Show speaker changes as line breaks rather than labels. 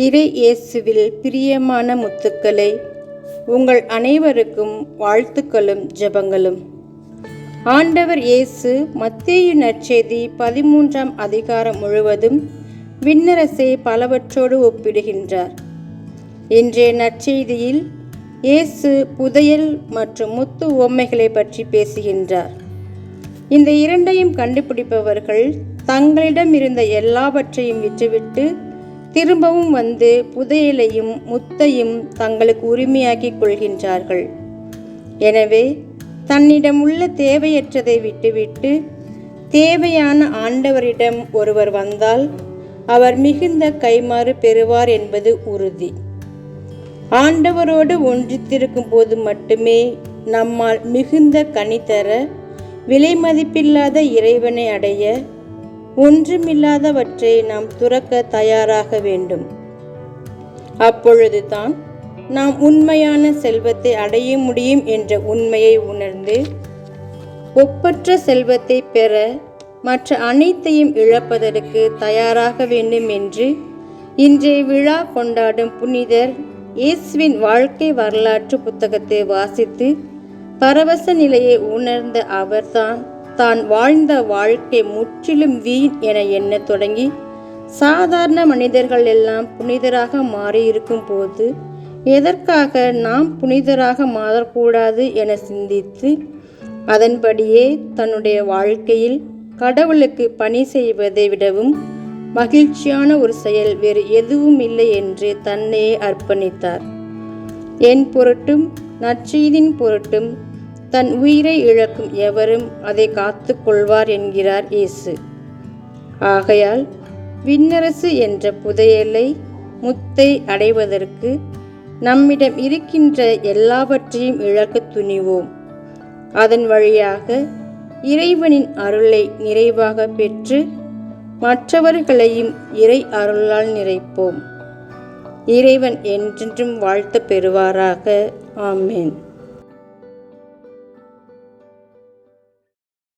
இறை இயேசுவில் பிரியமான முத்துக்களை, உங்கள் அனைவருக்கும் வாழ்த்துக்களும் ஜெபங்களும். ஆண்டவர் இயேசு மத்தேயு நற்செய்தி 13ஆம் அதிகாரம் முழுவதும் விண்ணரசை பலவற்றோடு ஒப்பிடுகின்றார். இன்றைய நற்செய்தியில் இயேசு புதையல் மற்றும் முத்து உவமைகளை பற்றி பேசுகின்றார். இந்த இரண்டையும் கண்டுபிடிப்பவர்கள் தங்களிடம் இருந்த எல்லாவற்றையும் விற்றுவிட்டு திரும்பவும் வந்து புதையலையும் முத்தையும் தங்களுக்கு உரிமையாக்கிக் கொள்கின்றார்கள். எனவே தன்னிடம் உள்ள தேவையற்றதை விட்டுவிட்டு தேவையான ஆண்டவரிடம் ஒருவர் வந்தால் அவர் மிகுந்த கைமாறு பெறுவார் என்பது உறுதி. ஆண்டவரோடு ஒன்றித்திருக்கும் போது மட்டுமே நம்மால் மிகுந்த கனி தர, விலை மதிப்பில்லாத இறைவனை அடைய, ஒன்றுமில்லாதவற்றை நாம் துறக்க தயாராக வேண்டும். அப்பொழுதுதான் நாம் உண்மையான செல்வத்தை அடைய முடியும் என்ற உண்மையை உணர்ந்து, ஒப்பற்ற செல்வத்தை பெற மற்ற அனைத்தையும் இழப்பதற்கு தயாராக வேண்டும் என்று இன்றைய விழா கொண்டாடும் புனிதர் இயேசுவின் வாழ்க்கை வரலாற்று புத்தகத்தை வாசித்து பரவச நிலையை உணர்ந்த அவர்தான் தான் வாழ்ந்த வாழ்க்கை முற்றிலும் வீண் என எண்ணத் தொடங்கி, சாதாரண மனிதர்கள் எல்லாம் புனிதராக மாறியிருக்கும் போது எதற்காக நாம் புனிதராக மாறக்கூடாது என சிந்தித்து, அதன்படியே தன்னுடைய வாழ்க்கையில் கடவுளுக்கு பணி செய்வதை விடவும் மகிழ்ச்சியான ஒரு செயல் வேறு எதுவும் இல்லை என்று தன்னையே அர்ப்பணித்தார். என் பொருட்டும் நற்செய்தியின் பொருட்டும் தன் உயிரை இழக்கும் எவரும் அதை காத்து கொள்வார் என்கிறார் இயேசு. ஆகையால் விண்ணரசு என்ற புதையலை, முத்தை அடைவதற்கு நம்மிடம் இருக்கின்ற எல்லாவற்றையும் இழக்க துணிவோம். அதன் வழியாக இறைவனின் அருளை நிறைவாக பெற்று மற்றவர்களையும் இறை அருளால் நிறைப்போம். இறைவன் என்றென்றும் வாழ்த்து பெறுவாராக. ஆமென்.